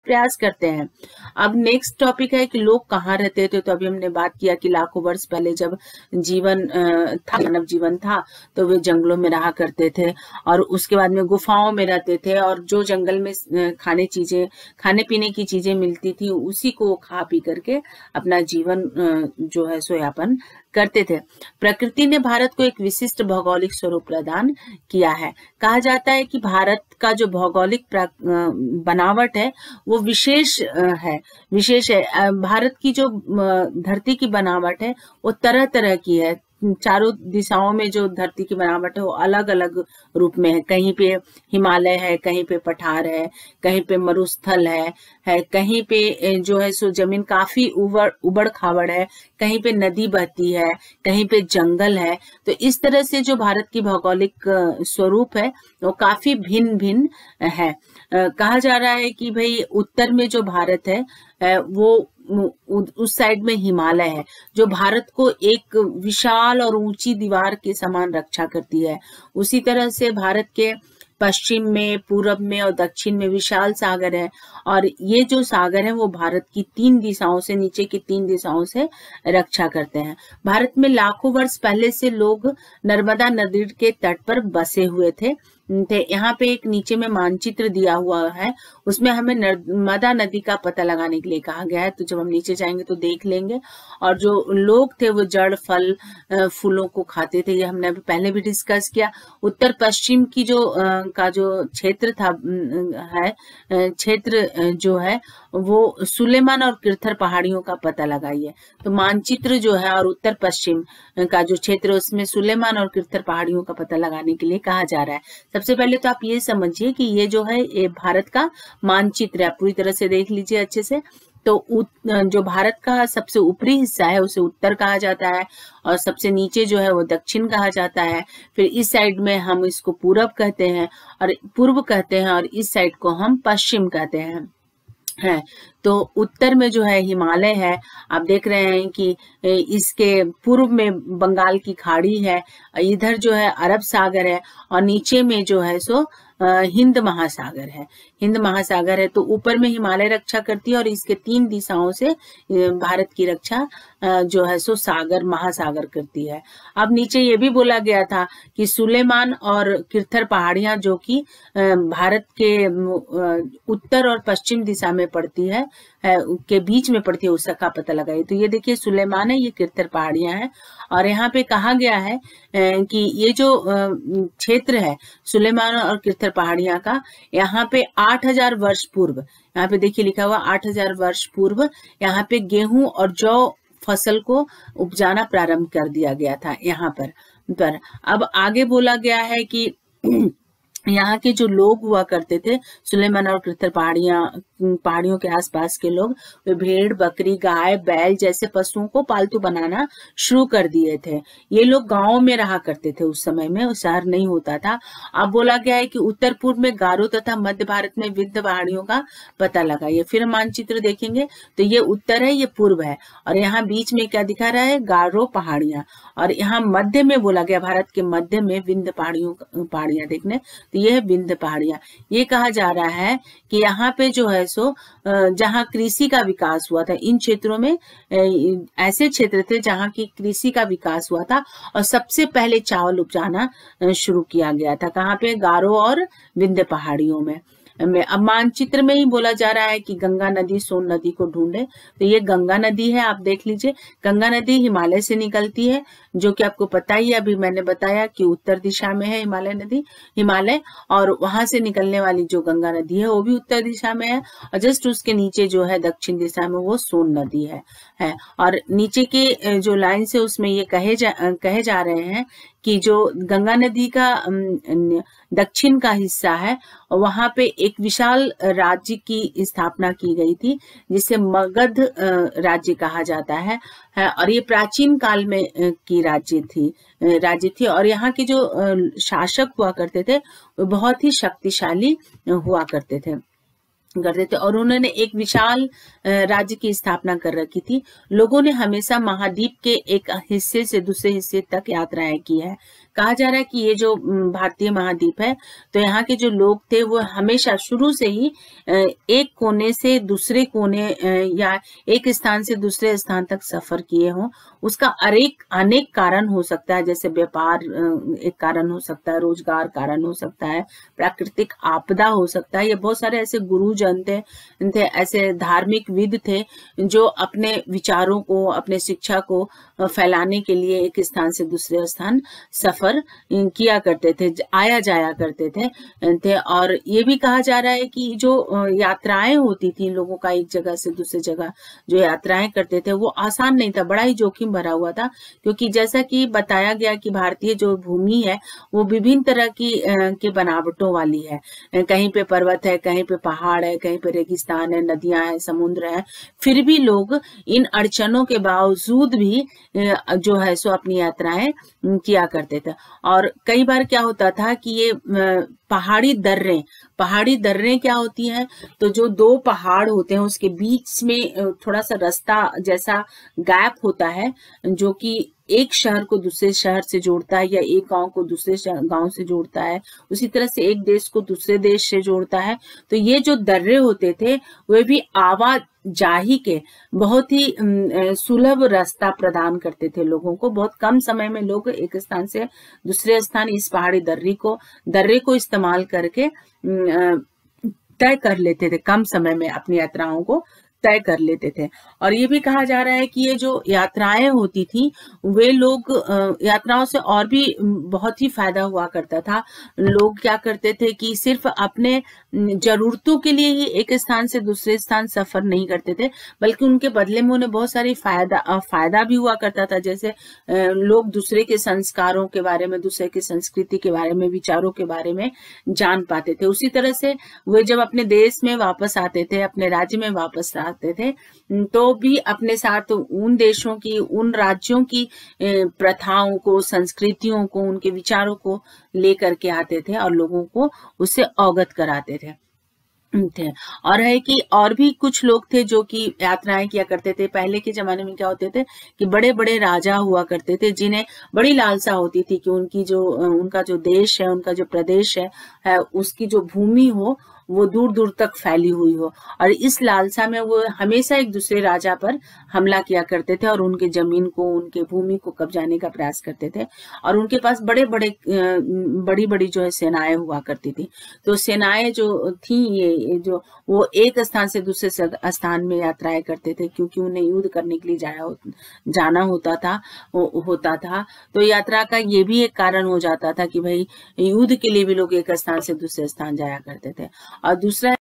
प्रयास करते हैं। अब नेक्स्ट टॉपिक है कि लोग कहाँ रहते थे। तो अभी हमने बात किया कि लाखों वर्ष पहले जब जीवन था, मानव जीवन था, तो वे जंगलों में रहा करते थे और उसके बाद में गुफाओं में रहते थे और जो जंगल में खाने पीने की चीजें मिलती थी उसी को खा पी करके अपना जीवन जो है सो यापन करते थे। प्रकृति ने भारत को एक विशिष्ट भौगोलिक स्वरूप प्रदान किया है। कहा जाता है कि भारत का जो भौगोलिक बनावट है वो विशेष है। भारत की जो धरती की बनावट है वो तरह तरह की है। चारों दिशाओं में जो धरती की बनावट है वो अलग अलग रूप में है। कहीं पे हिमालय है, कहीं पे पठार है, कहीं पे मरुस्थल है, कहीं पे जो है सो जमीन काफी उबड़ खाबड़ है, कहीं पे नदी बहती है, कहीं पे जंगल है। तो इस तरह से जो भारत की भौगोलिक स्वरूप है वो काफी भिन्न भिन्न है। कहा जा रहा है कि भाई उत्तर में जो भारत है वो उस साइड में हिमालय है जो भारत को एक विशाल और ऊंची दीवार के समान रक्षा करती है। उसी तरह से भारत के पश्चिम में, पूरब में और दक्षिण में विशाल सागर है और ये जो सागर है वो भारत की 3 दिशाओं से, नीचे की 3 दिशाओं से रक्षा करते हैं। भारत में लाखों वर्ष पहले से लोग नर्मदा नदी के तट पर बसे हुए थे। यहाँ पे एक नीचे में मानचित्र दिया हुआ है, उसमें हमें नर्मदा नदी का पता लगाने के लिए कहा गया है। तो जब हम नीचे जाएंगे तो देख लेंगे। और जो लोग थे वो जड़ फल फूलों को खाते थे, ये हमने अभी पहले भी डिस्कस किया। उत्तर पश्चिम की का जो क्षेत्र था क्षेत्र जो है वो सुलेमान और किरथर पहाड़ियों का पता लगाइए। तो मानचित्र जो है और उत्तर पश्चिम का जो क्षेत्र है उसमें सुलेमान और किरथर पहाड़ियों का पता लगाने के लिए कहा जा रहा है। सबसे पहले तो आप ये समझिए कि ये जो है ये भारत का मानचित्र है, पूरी तरह से देख लीजिए अच्छे से। तो जो भारत का सबसे ऊपरी हिस्सा है उसे उत्तर कहा जाता है और सबसे नीचे जो है वो दक्षिण कहा जाता है। फिर इस साइड में हम इसको पूर्व कहते हैं और इस साइड को हम पश्चिम कहते हैं। तो उत्तर में जो है हिमालय है, आप देख रहे हैं कि इसके पूर्व में बंगाल की खाड़ी है, इधर जो है अरब सागर है और नीचे में जो है सो हिंद महासागर है। तो ऊपर में हिमालय रक्षा करती है और इसके 3 दिशाओं से भारत की रक्षा जो है सो महासागर करती है। अब नीचे ये भी बोला गया था कि सुलेमान और किरथर पहाड़ियां जो कि भारत के उत्तर और पश्चिम दिशा में पड़ती है के बीच में पड़ती है, उसका पता लगाइए। तो ये देखिए सुलेमान है, ये किरथर पहाड़ियां हैं और यहाँ पे कहा गया है कि ये जो क्षेत्र है सुलेमान और किरथर पहाड़ियां का, यहाँ पे 8000 वर्ष पूर्व, यहाँ पे देखिए लिखा हुआ 8000 वर्ष पूर्व यहाँ पे गेहूं और जौ फसल को उपजाना प्रारंभ कर दिया गया था यहाँ पर। अब आगे बोला गया है कि यहाँ के जो लोग हुआ करते थे सुलेमान और किरथर पहाड़ियों के आसपास के लोग, वे भेड़, बकरी, गाय, बैल जैसे पशुओं को पालतू बनाना शुरू कर दिए थे। ये लोग गांवों में रहा करते थे उस समय में, शहर नहीं होता था। अब बोला गया है कि उत्तर पूर्व में गारो तथा मध्य भारत में विंध्य पहाड़ियों का पता लगाइए। फिर मानचित्र देखेंगे तो ये उत्तर है, ये पूर्व है और यहाँ बीच में क्या दिखा रहा है, गारो पहाड़ियां। और यहाँ मध्य में बोला गया, भारत के मध्य में विंध्य पहाड़ियां देखने, तो ये है विंध्य पहाड़ियां। ये कहा जा रहा है कि यहाँ पे जो है सो जहाँ कृषि का विकास हुआ था, इन क्षेत्रों में ऐसे क्षेत्र थे जहाँ की कृषि का विकास हुआ था और सबसे पहले चावल उपजाना शुरू किया गया था। कहाँ पे, गारो और विंध्य पहाड़ियों में। अब मानचित्र में ही बोला जा रहा है कि गंगा नदी सोन नदी को ढूंढे। तो ये गंगा नदी है, आप देख लीजिए। गंगा नदी हिमालय से निकलती है, जो कि आपको पता ही है, अभी मैंने बताया कि उत्तर दिशा में है हिमालय, और वहां से निकलने वाली जो गंगा नदी है वो भी उत्तर दिशा में है और जस्ट उसके नीचे जो है दक्षिण दिशा में वो सोन नदी है। और नीचे के जो लाइन से उसमें ये कहे जा रहे हैं कि जो गंगा नदी का दक्षिण का हिस्सा है वहां पे एक विशाल राज्य की स्थापना की गई थी जिसे मगध राज्य कहा जाता है और ये प्राचीन काल में की राज्य थी और यहाँ के जो शासक हुआ करते थे वो बहुत ही शक्तिशाली हुआ करते थे। करते थे और उन्होंने एक विशाल राज्य की स्थापना कर रखी थी। लोगों ने हमेशा महाद्वीप के एक हिस्से से दूसरे हिस्से तक यात्राएं की है। कहा जा रहा है कि ये जो भारतीय महाद्वीप है, तो यहाँ के जो लोग थे वो हमेशा शुरू से ही एक कोने से दूसरे कोने या एक स्थान से दूसरे स्थान तक सफर किए हों। उसका अनेक कारण हो सकता है, जैसे व्यापार एक कारण हो सकता है, रोजगार कारण हो सकता है, प्राकृतिक आपदा हो सकता है। ये बहुत सारे ऐसे गुरुजन थे, ऐसे धार्मिक विद थे जो अपने विचारों को, अपने शिक्षा को फैलाने के लिए एक स्थान से दूसरे स्थान सफर किया करते थे, आया जाया करते थे। और ये भी कहा जा रहा है कि जो यात्राएं होती थी लोगों का एक जगह से दूसरी जगह जो यात्राएं करते थे वो आसान नहीं था, बड़ा ही जोखिम भरा हुआ था। क्योंकि जैसा कि बताया गया कि भारतीय जो भूमि है वो विभिन्न तरह की बनावटों वाली है। कहीं पे पर्वत है, कहीं पे पहाड़ है, कहीं पे रेगिस्तान है, नदियां हैं, समुद्र है। फिर भी लोग इन अड़चनों के बावजूद भी जो है सो अपनी यात्राएं किया करते थे। और कई बार क्या होता था कि ये पहाड़ी दर्रें क्या होती हैं, तो जो दो पहाड़ होते हैं उसके बीच में थोड़ा सा रास्ता जैसा गैप होता है जो कि एक शहर को दूसरे शहर से जोड़ता है या एक गांव को दूसरे गांव से जोड़ता है, उसी तरह से एक देश को दूसरे देश से जोड़ता है। तो ये जो दर्रे होते थे वे भी आवाजाही के बहुत ही सुलभ रास्ता प्रदान करते थे लोगों को। बहुत कम समय में लोग एक स्थान से दूसरे स्थान इस पहाड़ी दर्रे को इस्तेमाल करके तय कर लेते थे, कम समय में अपनी यात्राओं को तय कर लेते थे। और ये भी कहा जा रहा है कि ये जो यात्राएं होती थी वे लोग यात्राओं से और भी बहुत ही फायदा हुआ करता था। लोग क्या करते थे कि सिर्फ अपने जरूरतों के लिए ही एक स्थान से दूसरे स्थान सफर नहीं करते थे, बल्कि उनके बदले में उन्हें बहुत सारी फायदा भी हुआ करता था। जैसे लोग दूसरे के संस्कारों के बारे में, दूसरे की संस्कृति के बारे में, विचारों के बारे में जान पाते थे। उसी तरह से वे जब अपने देश में वापस आते थे, अपने राज्य में वापस आते थे, तो भी अपने साथ उन देशों की, उन राज्यों की प्रथाओं को, संस्कृतियों को, उनके विचारों को लेकर के आते थे और लोगों को उससे अवगत कराते थे। और है कि और भी कुछ लोग थे जो कि यात्राएं किया करते थे। पहले के जमाने में क्या होते थे कि बड़े बड़े राजा हुआ करते थे जिन्हें बड़ी लालसा होती थी कि उनका जो देश है, उनका जो प्रदेश है उसकी जो भूमि हो वो दूर दूर तक फैली हुई हो। और इस लालसा में वो हमेशा एक दूसरे राजा पर हमला किया करते थे और उनके जमीन को, उनके भूमि को कब्जाने का प्रयास करते थे। और उनके पास बड़ी बड़ी जो है सेनाएं हुआ करती थी। तो सेनाएं जो थी ये जो वो एक स्थान से दूसरे स्थान में यात्राएं करते थे, क्योंकि उन्हें युद्ध करने के लिए जाना होता था। तो यात्रा का ये भी एक कारण हो जाता था कि भाई युद्ध के लिए भी लोग एक स्थान से दूसरे स्थान जाया करते थे। और दूसरा